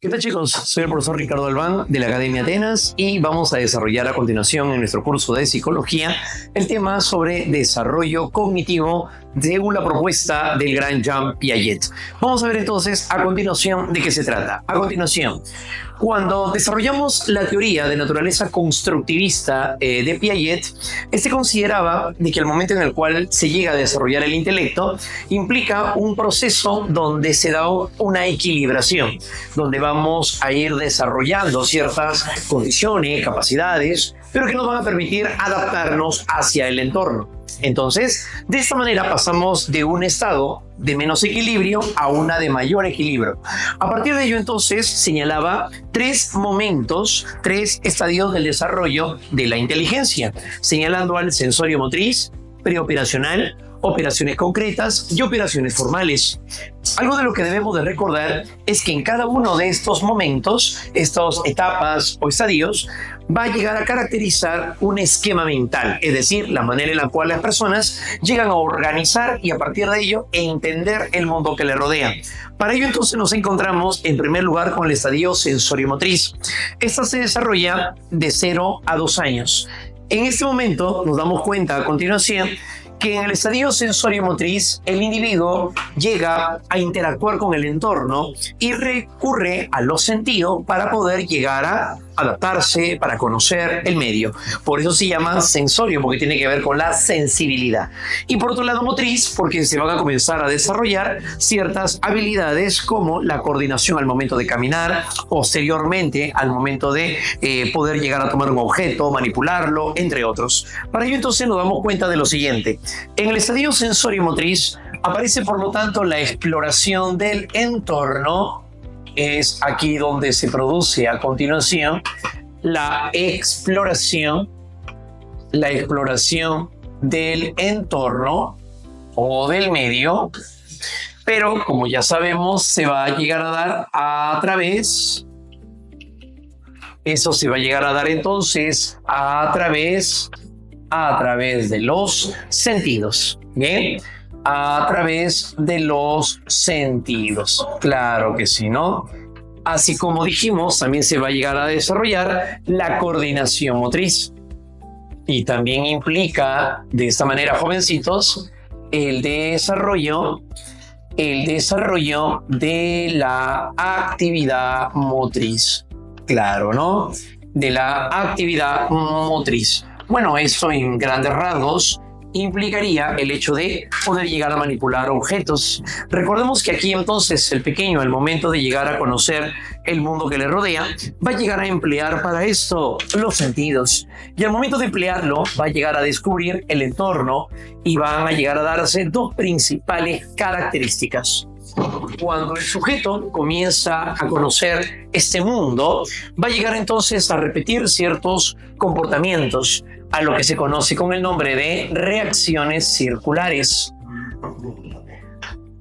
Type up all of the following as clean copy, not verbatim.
¿Qué tal, chicos? Soy el profesor Ricardo Albán de la Academia Atenas y vamos a desarrollar a continuación en nuestro curso de psicología el tema sobre desarrollo cognitivo según la propuesta del gran Jean Piaget. Vamos a ver entonces a continuación de qué se trata. A continuación, cuando desarrollamos la teoría de naturaleza constructivista de Piaget, este consideraba de que el momento en el cual se llega a desarrollar el intelecto implica un proceso donde se da una equilibración, donde vamos a ir desarrollando ciertas condiciones, capacidades, pero que nos van a permitir adaptarnos hacia el entorno. Entonces, de esta manera pasamos de un estado de menos equilibrio a una de mayor equilibrio. A partir de ello, entonces, señalaba tres momentos, tres estadios del desarrollo de la inteligencia, señalando al sensorio motriz, preoperacional, operaciones concretas y operaciones formales. Algo de lo que debemos de recordar es que en cada uno de estos momentos, estas etapas o estadios, va a llegar a caracterizar un esquema mental, es decir, la manera en la cual las personas llegan a organizar y a partir de ello entender el mundo que le rodea. Para ello entonces nos encontramos en primer lugar con el estadio sensoriomotriz. Esta se desarrolla de 0 a 2 años. En este momento nos damos cuenta a continuación que en el estadio sensoriomotriz el individuo llega a interactuar con el entorno y recurre a los sentidos para poder llegar a adaptarse, para conocer el medio. Por eso se llama sensorio, porque tiene que ver con la sensibilidad. Y por otro lado motriz, porque se van a comenzar a desarrollar ciertas habilidades como la coordinación al momento de caminar, posteriormente al momento de poder llegar a tomar un objeto, manipularlo, entre otros. Para ello entonces nos damos cuenta de lo siguiente. En el estadio sensoriomotriz aparece por lo tanto la exploración del entorno. Es aquí donde se produce a continuación la exploración del entorno o del medio, pero como ya sabemos se va a llegar a dar a través, eso se va a llegar a dar entonces a través de los sentidos, ¿bien? A través de los sentidos. Claro que sí, ¿no? Así como dijimos, también se va a llegar a desarrollar la coordinación motriz. Y también implica, de esta manera, jovencitos, el desarrollo de la actividad motriz. Claro, ¿no? De la actividad motriz. Bueno, eso en grandes rasgos implicaría el hecho de poder llegar a manipular objetos. Recordemos que aquí entonces el pequeño, al momento de llegar a conocer el mundo que le rodea, va a llegar a emplear para esto los sentidos. Y al momento de emplearlo, va a llegar a descubrir el entorno y van a llegar a darse dos principales características. Cuando el sujeto comienza a conocer este mundo, va a llegar entonces a repetir ciertos comportamientos, a lo que se conoce con el nombre de reacciones circulares.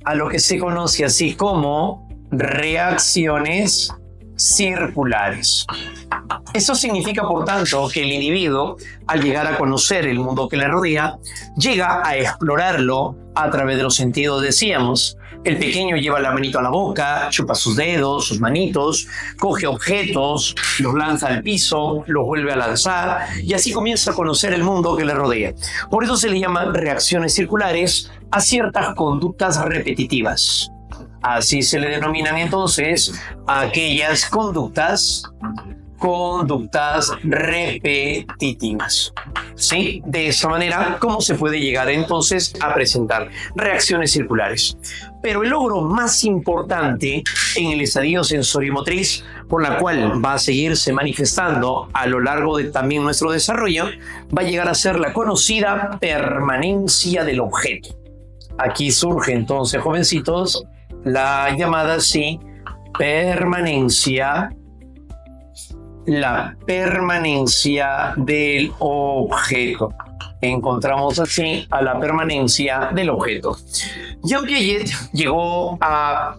A lo que se conoce así como reacciones circulares. Eso significa, por tanto, que el individuo, al llegar a conocer el mundo que le rodea, llega a explorarlo a través de los sentidos, decíamos. El pequeño lleva la manito a la boca, chupa sus dedos, sus manitos, coge objetos, los lanza al piso, los vuelve a lanzar y así comienza a conocer el mundo que le rodea. Por eso se le llaman reacciones circulares a ciertas conductas repetitivas. Así se le denominan entonces a aquellas conductas repetitivas. ¿Sí? De esa manera, ¿cómo se puede llegar entonces a presentar reacciones circulares? Pero el logro más importante en el estadio sensoriomotriz, por la cual va a seguirse manifestando a lo largo de también nuestro desarrollo, va a llegar a ser la conocida permanencia del objeto. Aquí surge entonces, jovencitos, la llamada así la permanencia del objeto. Encontramos así a la permanencia del objeto. Jean Piaget llegó a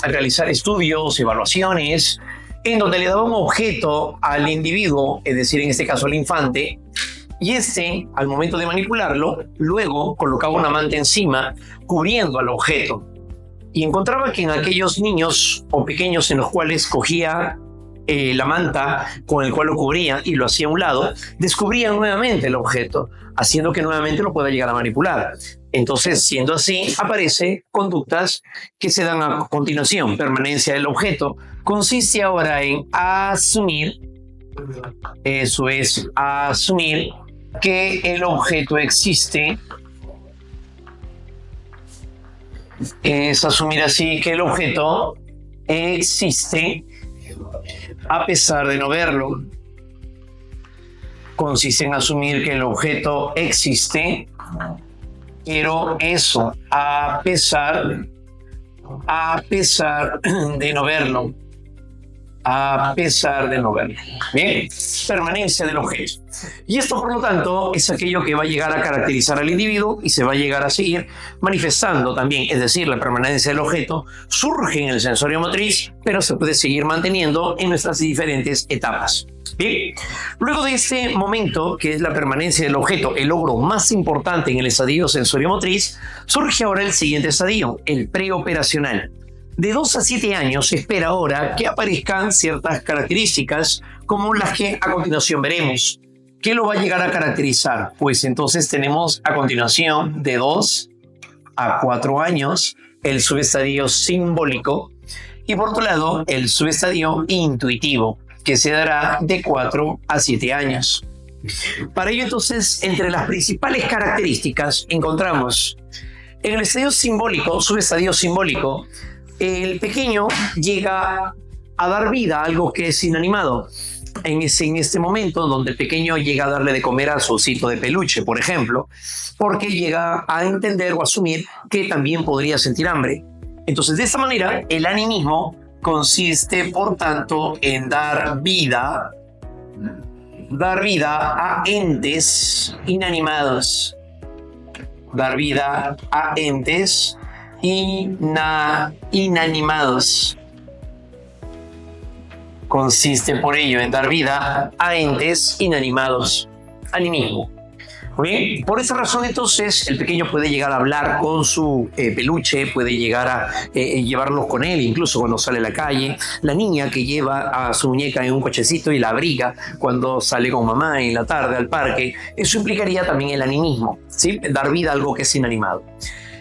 realizar estudios, evaluaciones, en donde le daba un objeto al individuo, es decir, en este caso al infante, y este, al momento de manipularlo, luego colocaba una manta encima, cubriendo al objeto. y encontraba que en aquellos niños o pequeños en los cuales cogía la manta con el cual lo cubría y lo hacía a un lado, descubrían nuevamente el objeto, haciendo que nuevamente lo pueda llegar a manipular. Entonces, siendo así, aparece conductas que se dan a continuación. Permanencia del objeto consiste ahora en asumir, eso es, asumir que el objeto existe. Es asumir así que el objeto existe a pesar de no verlo. Consiste en asumir que el objeto existe, pero eso a pesar de no verlo. A pesar de no verlo. Bien, permanencia del objeto. Y esto, por lo tanto, es aquello que va a llegar a caracterizar al individuo y se va a llegar a seguir manifestando también. Es decir, la permanencia del objeto surge en el sensorio motriz, pero se puede seguir manteniendo en nuestras diferentes etapas. Bien, luego de este momento, que es la permanencia del objeto, el logro más importante en el estadio sensorio motriz, surge ahora el siguiente estadio, el preoperacional. De 2 a 7 años se espera ahora que aparezcan ciertas características como las que a continuación veremos. ¿Qué lo va a llegar a caracterizar? Pues entonces tenemos a continuación de 2 a 4 años el subestadio simbólico y por otro lado el subestadio intuitivo que se dará de 4 a 7 años. Para ello entonces entre las principales características encontramos en el estadio simbólico, subestadio simbólico, el pequeño llega a dar vida a algo que es inanimado. En este momento donde el pequeño llega a darle de comer a su osito de peluche, por ejemplo, porque llega a entender o asumir que también podría sentir hambre. Entonces, de esta manera, el animismo consiste, por tanto, en dar vida a entes inanimados. Dar vida a entes inanimados. Consiste por ello en dar vida a entes inanimados. Animismo. Bien, por esa razón entonces el pequeño puede llegar a hablar con su peluche, puede llegar a llevarlos con él incluso cuando sale a la calle. La niña que lleva a su muñeca en un cochecito y la abriga cuando sale con mamá en la tarde al parque, eso implicaría también el animismo, ¿sí? Dar vida a algo que es inanimado.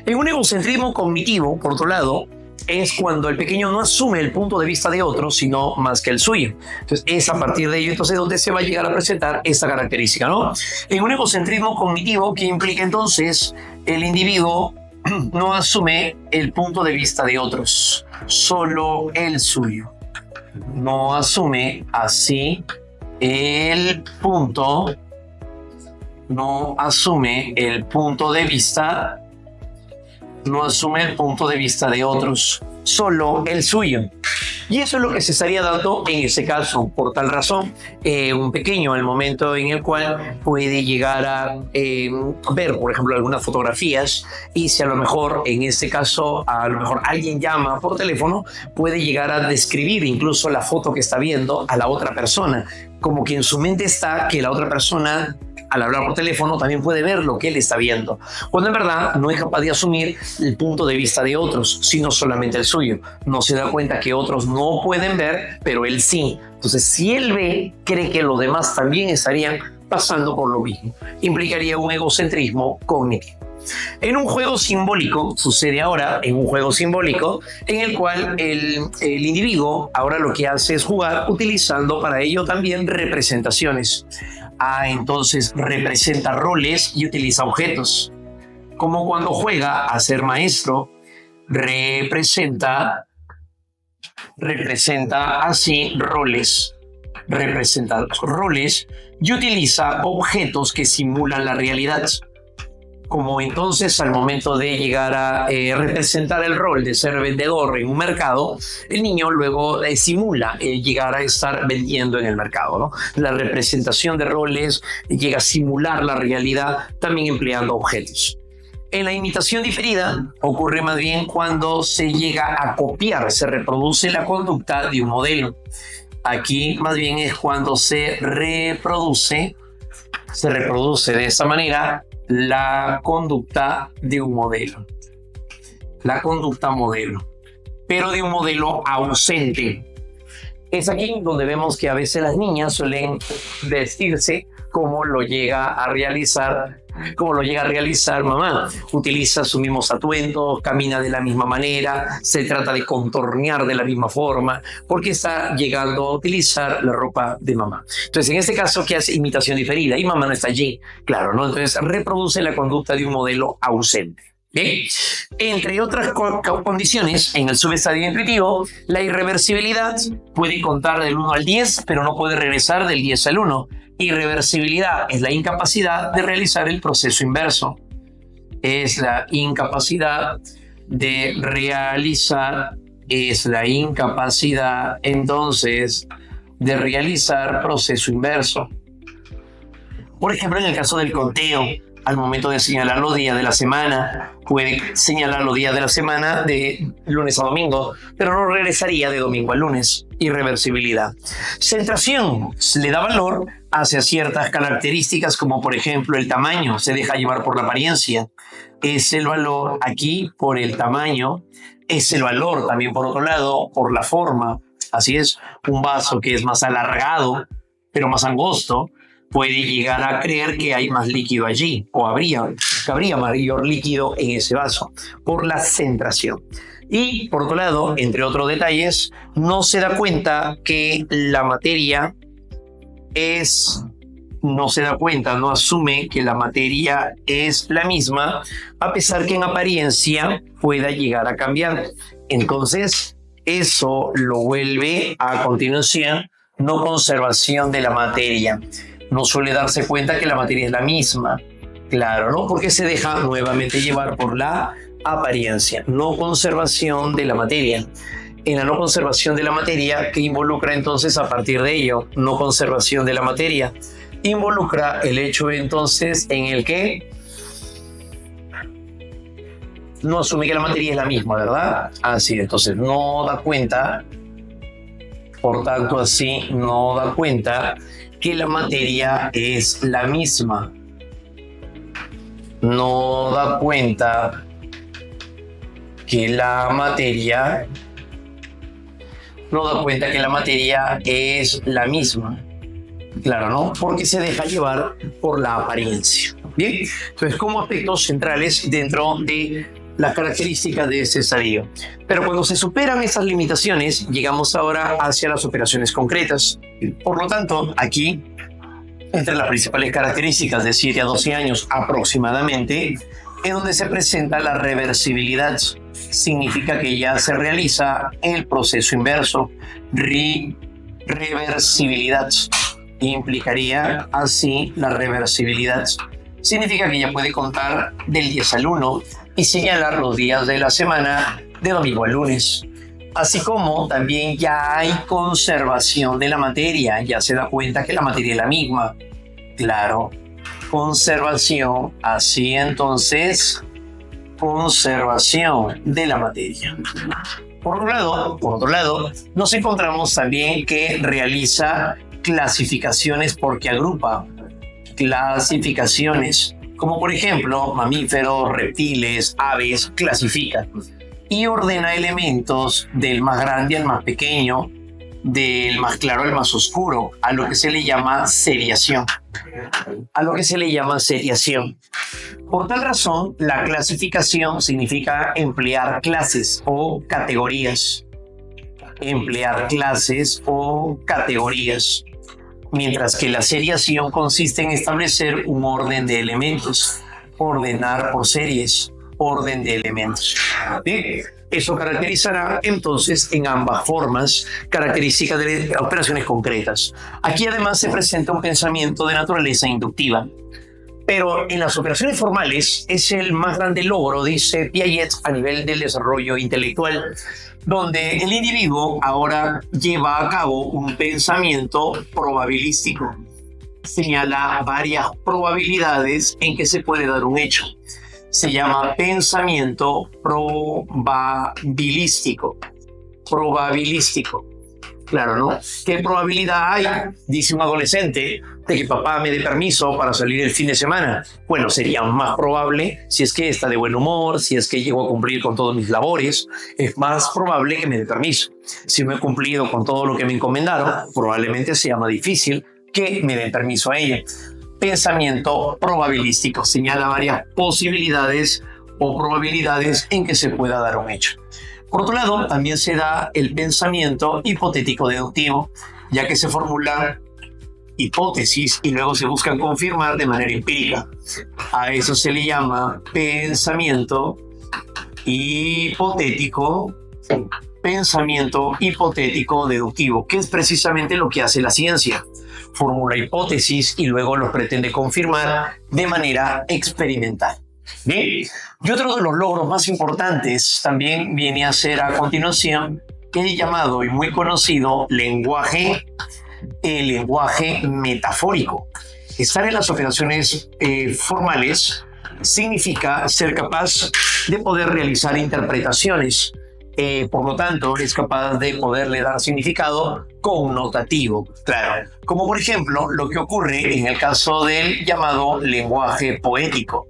En un egocentrismo cognitivo, por otro lado, es cuando el pequeño no asume el punto de vista de otro, sino más que el suyo. Entonces, es a partir de ello entonces donde se va a llegar a presentar esta característica, ¿no? En un egocentrismo cognitivo que implica entonces el individuo no asume el punto de vista de otros, solo el suyo. No asume así el punto, no asume el punto de vista de otros, solo el suyo. Y eso es lo que se estaría dando en ese caso. Por tal razón, un pequeño, el momento en el cual puede llegar a ver, por ejemplo, algunas fotografías y si a lo mejor, en este caso, a lo mejor alguien llama por teléfono, puede llegar a describir incluso la foto que está viendo a la otra persona, como que en su mente está que la otra persona, al hablar por teléfono, también puede ver lo que él está viendo, cuando en verdad no es capaz de asumir el punto de vista de otros, sino solamente el suyo. No se da cuenta que otros no pueden ver, pero él sí. Entonces, si él ve, cree que los demás también estarían pasando por lo mismo. Implicaría un egocentrismo cognitivo. En un juego simbólico, sucede ahora en un juego simbólico en el cual el individuo ahora lo que hace es jugar utilizando para ello también representaciones. Entonces representa roles y utiliza objetos. Como cuando juega a ser maestro, representa así roles. Representa roles y utiliza objetos que simulan la realidad. Como entonces al momento de llegar a representar el rol de ser vendedor en un mercado, el niño luego simula llegar a estar vendiendo en el mercado, ¿no? La representación de roles llega a simular la realidad también empleando objetos. En la imitación diferida ocurre más bien cuando se llega a copiar, se reproduce la conducta de un modelo. Aquí más bien es cuando se reproduce de esa manera la conducta de un modelo. La conducta modelo. pero de un modelo ausente. Es aquí donde vemos que a veces las niñas suelen vestirse como lo llega a realizar mamá. Utiliza sus mismos atuendos, camina de la misma manera, se trata de contornear de la misma forma, porque está llegando a utilizar la ropa de mamá. Entonces, en este caso, ¿qué hace? Imitación diferida, y mamá no está allí, claro, ¿no? Entonces, reproduce la conducta de un modelo ausente. Bien, entre otras condiciones, en el subestadio intuitivo, la irreversibilidad puede contar del 1 al 10, pero no puede regresar del 10 al 1. Irreversibilidad es la incapacidad de realizar el proceso inverso. Es la incapacidad entonces de realizar proceso inverso. Por ejemplo, en el caso del conteo, al momento de señalar los días de la semana, puede señalar los días de la semana de lunes a domingo, pero no regresaría de domingo a lunes. Irreversibilidad. Centración le da valor hacia ciertas características, como por ejemplo el tamaño, se deja llevar por la apariencia. Es el valor aquí por el tamaño, es el valor también por otro lado por la forma. Así es, un vaso que es más alargado, pero más angosto, puede llegar a creer que hay más líquido allí, o habría mayor líquido en ese vaso, por la centración. Y por otro lado, entre otros detalles, no se da cuenta que la materia no asume que la materia es la misma, a pesar que en apariencia pueda llegar a cambiar. Entonces, eso lo vuelve a continuación no conservación de la materia. No suele darse cuenta que la materia es la misma, claro, ¿no? Porque se deja nuevamente llevar por la apariencia, no conservación de la materia. En la no conservación de la materia, ¿qué involucra entonces a partir de ello? No conservación de la materia. Involucra el hecho entonces en el que no asume que la materia es la misma, ¿verdad? Así, entonces no da cuenta, por tanto así no da cuenta que la materia es la misma. No da cuenta que la materia es la misma. Claro, ¿no? Porque se deja llevar por la apariencia. Bien, entonces como aspectos centrales dentro de las características de ese estadio. Pero cuando se superan esas limitaciones, llegamos ahora hacia las operaciones concretas. Por lo tanto, aquí, entre las principales características de 7 a 12 años aproximadamente, es donde se presenta la reversibilidad. Significa que ya se realiza el proceso inverso. Reversibilidad implicaría así la reversibilidad. Significa que ya puede contar del 10 al 1 y señalar los días de la semana de domingo a lunes. Así como también ya hay conservación de la materia, ya se da cuenta que la materia es la misma. Claro, conservación, así entonces, conservación de la materia. Por otro lado, nos encontramos también que realiza clasificaciones porque agrupa clasificaciones, como por ejemplo mamíferos, reptiles, aves, clasifica y ordena elementos del más grande al más pequeño, del más claro al más oscuro, a lo que se le llama seriación. Por tal razón, la clasificación significa emplear clases o categorías. Mientras que la seriación consiste en establecer un orden de elementos, ordenar por series, orden de elementos. Bien, eso caracterizará entonces en ambas formas características de operaciones concretas. Aquí además se presenta un pensamiento de naturaleza inductiva. Pero en las operaciones formales es el más grande logro, dice Piaget, a nivel del desarrollo intelectual, donde el individuo ahora lleva a cabo un pensamiento probabilístico. Señala varias probabilidades en que se puede dar un hecho. Se llama pensamiento probabilístico. Claro, ¿no? ¿Qué probabilidad hay, dice un adolescente, de que papá me dé permiso para salir el fin de semana? Bueno, sería más probable si es que está de buen humor, si es que llego a cumplir con todas mis labores, es más probable que me dé permiso. Si no he cumplido con todo lo que me encomendaron, probablemente sea más difícil que me den permiso a ella. Pensamiento probabilístico señala varias posibilidades o probabilidades en que se pueda dar un hecho. Por otro lado, también se da el pensamiento hipotético deductivo, ya que se formulan hipótesis y luego se buscan confirmar de manera empírica. A eso se le llama pensamiento hipotético deductivo, que es precisamente lo que hace la ciencia. Formula hipótesis y luego los pretende confirmar de manera experimental. Bien, y otro de los logros más importantes también viene a ser a continuación el llamado y muy conocido lenguaje metafórico. Estar en las operaciones formales significa ser capaz de poder realizar interpretaciones. Por lo tanto, es capaz de poderle dar significado connotativo, claro, como por ejemplo lo que ocurre en el caso del llamado lenguaje poético.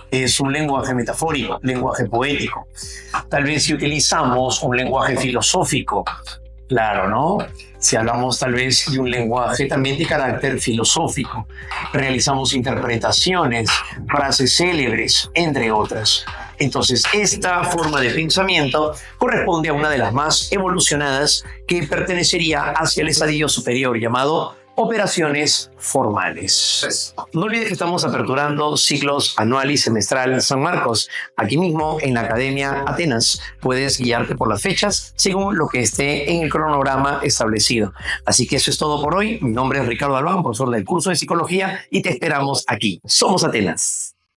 Es un lenguaje metafórico, lenguaje poético. Tal vez si utilizamos un lenguaje filosófico, claro, ¿no? Si hablamos tal vez de un lenguaje también de carácter filosófico, realizamos interpretaciones, frases célebres, entre otras. Entonces, esta forma de pensamiento corresponde a una de las más evolucionadas que pertenecería hacia el estadio superior llamado operaciones formales. No olvides que estamos aperturando ciclos anual y semestral en San Marcos. Aquí mismo en la Academia Atenas puedes guiarte por las fechas según lo que esté en el cronograma establecido. Así que eso es todo por hoy. Mi nombre es Ricardo Albán, profesor del curso de psicología, y te esperamos aquí. Somos Atenas.